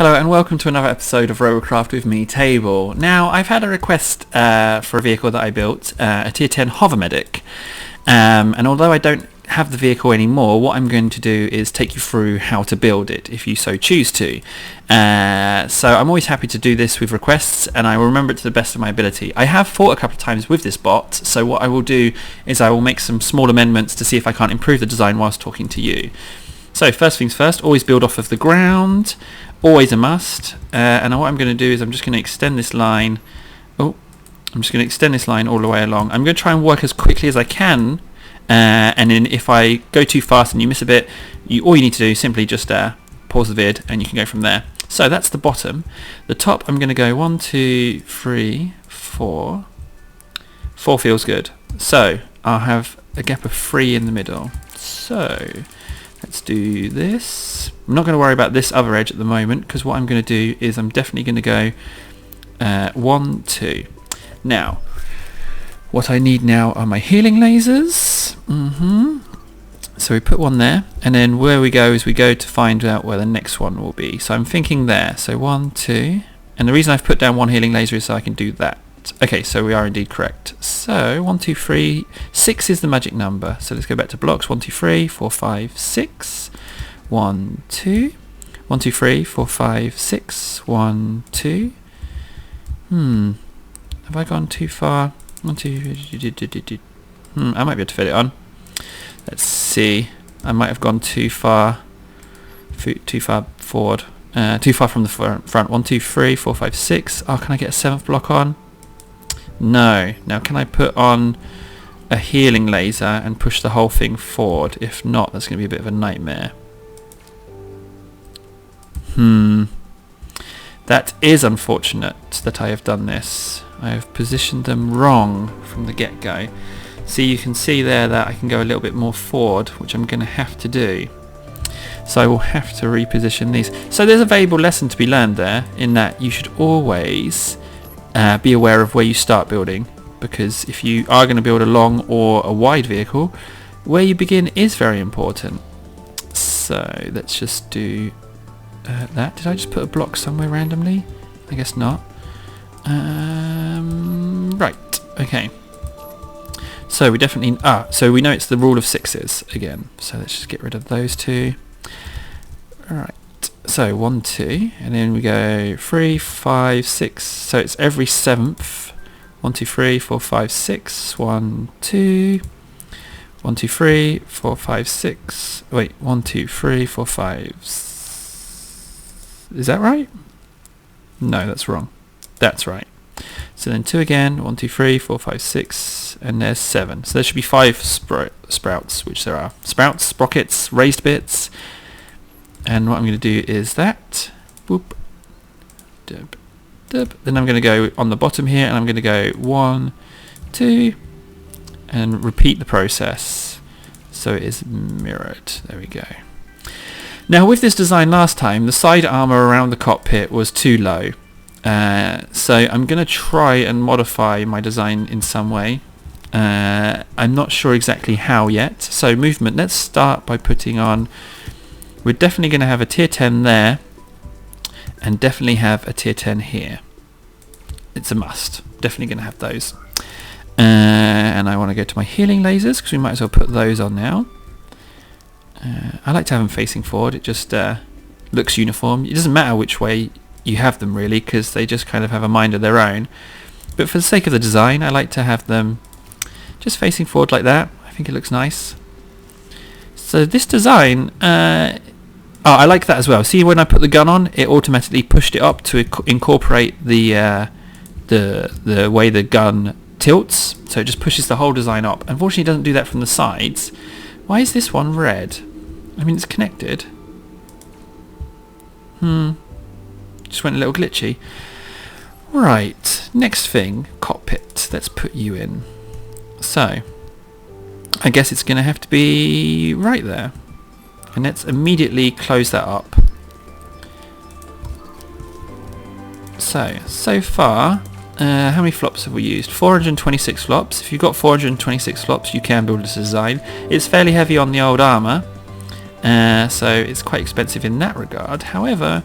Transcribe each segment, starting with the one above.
Hello and welcome to another episode of Robocraft with me, Table. Now, I've had a request for a vehicle that I built, a tier 10 hover medic. And although I don't have the vehicle anymore, what I'm going to do is take you through how to build it, if you so choose to. So I'm always happy to do this with requests, and I will remember it to the best of my ability. I have fought a couple of times with this bot, so what I will do is I will make some small amendments to see if I can't improve the design whilst talking to you. So first things first, always build off of the ground. Always a must. And what I'm going to do is I'm just going to extend this line. I'm just going to extend this line all the way along. I'm going to try and work as quickly as I can. And then if I go too fast and you miss a bit, all you need to do is simply just pause the vid and you can go from there. So that's the bottom. The top, I'm going to go 1, 2, 3, 4. 4 feels good. So I'll have a gap of 3 in the middle. So let's do this. I'm not going to worry about this other edge at the moment, because what I'm going to do is I'm definitely going to go 1, 2. Now, what I need now are my healing lasers. So we put one there, and then where we go is we go to find out where the next one will be. So I'm thinking there. So 1, 2. And the reason I've put down one healing laser is so I can do that. Okay, so we are indeed correct. So 1, 2, 3, 6 is the magic number. So let's go back to blocks. 1, 2, 3, 4, 5, 6. 1, 2. 1, 2, 3, 4, 5, 6. 1, 2. Have I gone too far? 1, 2. I might be able to fit it on. Let's see. I might have gone too far. Too far forward. Too far from the front. 1, 2, 3, 4, 5, 6. Oh, can I get a 7th block on? No. Now can I put on a healing laser and push the whole thing forward? If not, that's going to be a bit of a nightmare. That is unfortunate that I have done this. I have positioned them wrong from the get-go. See, you can see there that I can go a little bit more forward, which I'm going to have to do. So I will have to reposition these. So there's a valuable lesson to be learned there, in that you should always be aware of where you start building, because if you are going to build a long or a wide vehicle, where you begin is very important. So let's just do that. Did I just put a block somewhere randomly? I guess not. Right, okay. So we definitely, so we know it's the rule of 6s again. So let's just get rid of those two. Alright. So 1, 2, and then we go 3, 5, 6. So it's every 7th. 1, 2, 3, 4, 5, 6. 1, 2. 1, 2, 3, 4, 5, 6. Wait, 1, 2, 3, 4, 5. Is that right? No, that's wrong. That's right. So then 2 again. 1, 2, 3, 4, 5, 6, and there's 7. So there should be 5 sprouts, which there are. Sprouts, sprockets, raised bits. And what I'm going to do is that. Whoop. Dub. Dub. Then I'm going to go on the bottom here, and I'm going to go 1, 2, and repeat the process. So it is mirrored. There we go. Now with this design last time, the side armor around the cockpit was too low. So I'm going to try and modify my design in some way. I'm not sure exactly how yet. So movement, let's start by putting on, we're definitely going to have a tier 10 there, and definitely have a tier 10 here. It's a must. Definitely going to have those. And I want to go to my healing lasers, because we might as well put those on now. I like to have them facing forward. It just looks uniform. It doesn't matter which way you have them really, because they just kind of have a mind of their own. But for the sake of the design, I like to have them just facing forward like that. I think it looks nice. So this design, I like that as well. See, when I put the gun on, it automatically pushed it up to incorporate the way the gun tilts. So it just pushes the whole design up. Unfortunately, it doesn't do that from the sides. Why is this one red? I mean, it's connected. Just went a little glitchy. Right, next thing, cockpit. Let's put you in. So, I guess it's going to have to be right there. And let's immediately close that up. So far, how many flops have we used? 426 flops. If you've got 426 flops, you can build this design. It's fairly heavy on the old armour, so it's quite expensive in that regard. However,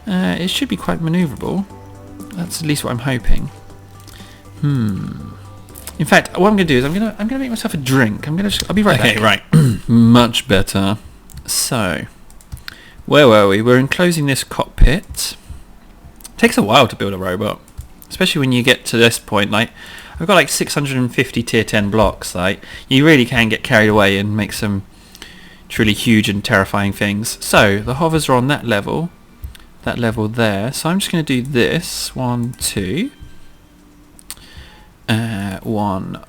It should be quite manoeuvrable. That's at least what I'm hoping. In fact, what I'm going to do is I'm going to make myself a drink. I'll be right back. Okay, right. Much better. So, where were we? We're enclosing this cockpit. It takes a while to build a robot, especially when you get to this point. Like, I've got like 650 tier 10 blocks. Like, you really can get carried away and make some truly huge and terrifying things. So the hovers are on that level there. So I'm just going to do this. 1, 2. 1,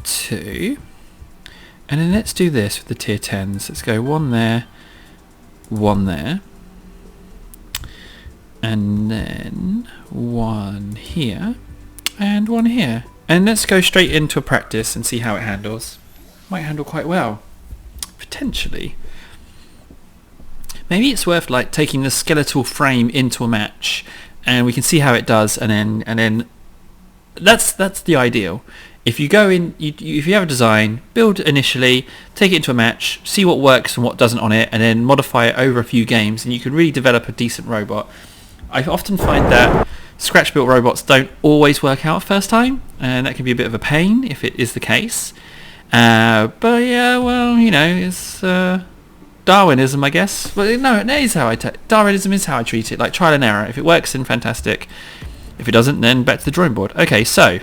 2. And then let's do this with the tier 10s. Let's go 1 there, 1 there. And then 1 here, and 1 here. And let's go straight into a practice and see how it handles. Might handle quite well. Potentially. Maybe it's worth like taking the skeletal frame into a match and we can see how it does, and then that's the ideal. If you go in, if you have a design, build initially, take it into a match, see what works and what doesn't on it, and then modify it over a few games, and you can really develop a decent robot. I often find that scratch-built robots don't always work out first time, and that can be a bit of a pain if it is the case. But yeah, well, you know, it's Darwinism, I guess. Well, no, that is how Darwinism is how I treat it, like trial and error. If it works, then fantastic. If it doesn't, then back to the drawing board. Okay, so,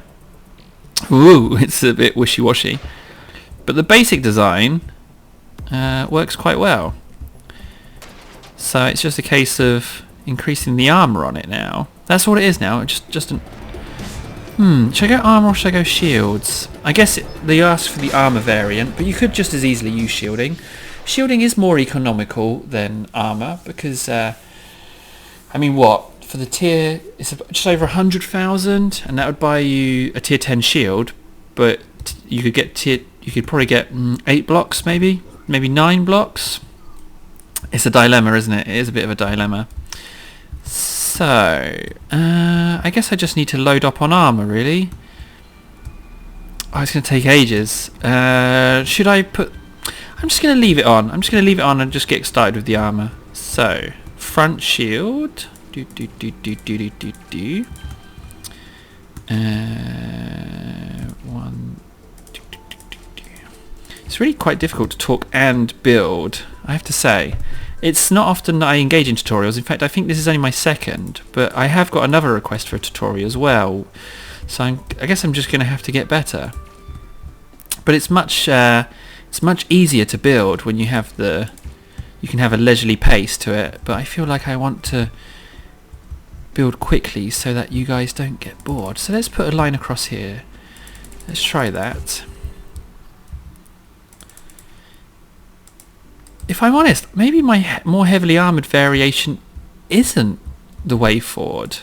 it's a bit wishy-washy, but the basic design works quite well. So it's just a case of increasing the armor on it now. That's all it is now. Just an. Should I go armor or should I go shields? I guess they asked for the armor variant, but you could just as easily use shielding. Shielding is more economical than armor because, I mean, what? For the tier, it's just over 100,000, and that would buy you a tier 10 shield. But you could probably get 8 blocks, maybe 9 blocks. It's a dilemma, isn't it? It is a bit of a dilemma. So, I guess I just need to load up on armor, really. Oh, it's going to take ages. Should I put... I'm just going to leave it on. I'm just going to leave it on and just get started with the armor. So, front shield. One. It's really quite difficult to talk and build, I have to say. It's not often that I engage in tutorials. In fact, I think this is only my second, but I have got another request for a tutorial as well. So I guess I'm just going to have to get better. But it's much easier to build when you have you can have a leisurely pace to it. But I feel like I want to build quickly so that you guys don't get bored. So let's put a line across here. Let's try that. If I'm honest, maybe my more heavily armoured variation isn't the way forward.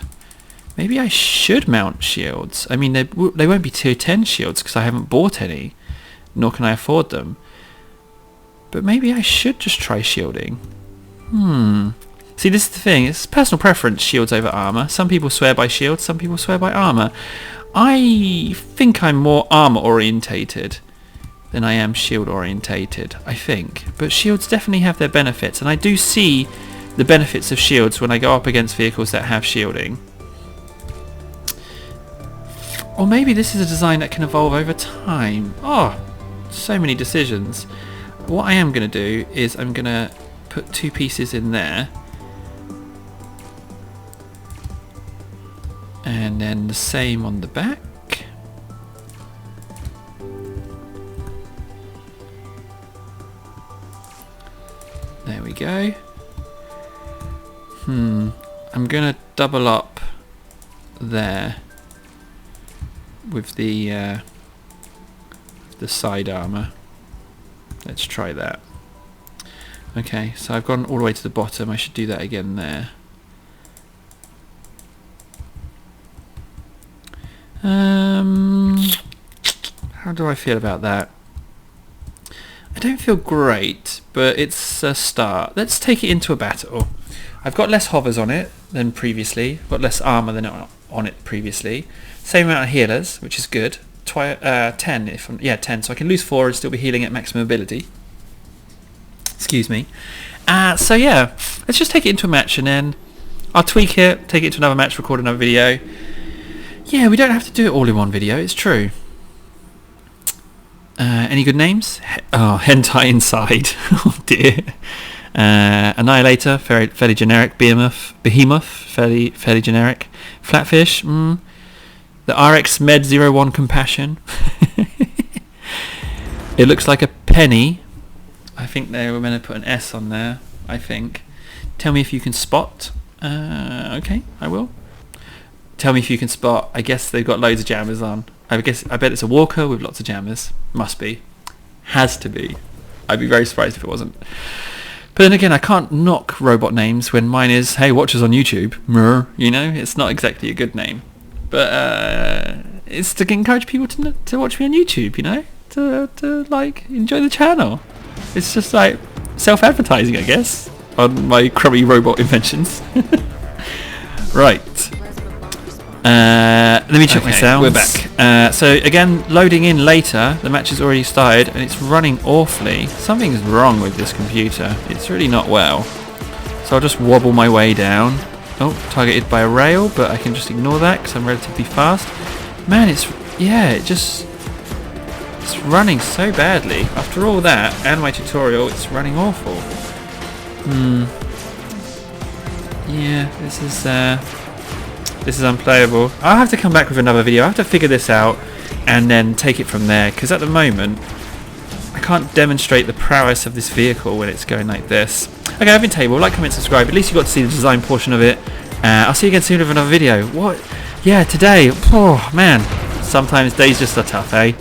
Maybe I should mount shields. I mean, they won't be tier 10 shields because I haven't bought any, nor can I afford them. But maybe I should just try shielding. See, this is the thing. It's personal preference, shields over armour. Some people swear by shields, some people swear by armour. I think I'm more armour orientated than I am shield orientated, I think. But shields definitely have their benefits, and I do see the benefits of shields when I go up against vehicles that have shielding. Or maybe this is a design that can evolve over time. Oh, so many decisions. What I am going to do is I'm going to put 2 pieces in there. And then the same on the back. There we go. I'm gonna double up there with the side armor. Let's try that. Okay, so I've gone all the way to the bottom. I should do that again there. How do I feel about that? I don't feel great, but it's a start. Let's take it into a battle. I've got less hovers on it than previously. I've got less armor than on it previously. Same amount of healers, which is good. 10 10. So I can lose 4 and still be healing at maximum ability. Excuse me. So yeah, let's just take it into a match, and then I'll tweak it, take it to another match, record another video. Yeah, we don't have to do it all in one video, it's true. Any good names? Hentai Inside. Oh dear. Annihilator, fairly generic. Behemoth, fairly generic. Flatfish, the RX Med 01 Compassion. It looks like a penny. I think they were meant to put an S on there, I think. Tell me if you can spot. Okay, I will. Tell me if you can spot. I guess they've got loads of jammers on. I bet it's a walker with lots of jammers. Must be. Has to be. I'd be very surprised if it wasn't. But then again, I can't knock robot names when mine is, hey, watch us on YouTube. You know, it's not exactly a good name. But it's to encourage people to watch me on YouTube, you know? To like, enjoy the channel. It's just like self-advertising, I guess, on my crummy robot inventions. Right. Let me check my sounds. We're back. So again, loading in later. The match has already started and it's running awfully. Something's wrong with this computer. It's really not well. So I'll just wobble my way down. Oh, targeted by a rail, but I can just ignore that because I'm relatively fast. Man, it's running so badly. After all that and my tutorial, it's running awful. Yeah, this is unplayable. I'll have to come back with another video. I have to figure this out and then take it from there, because at the moment I can't demonstrate the prowess of this vehicle when it's going like this. Okay, I've been Table. Like, comment, subscribe. At least you got to see the design portion of it. I'll see you again soon with another video. What? Yeah, today. Oh man, sometimes days just are tough, eh?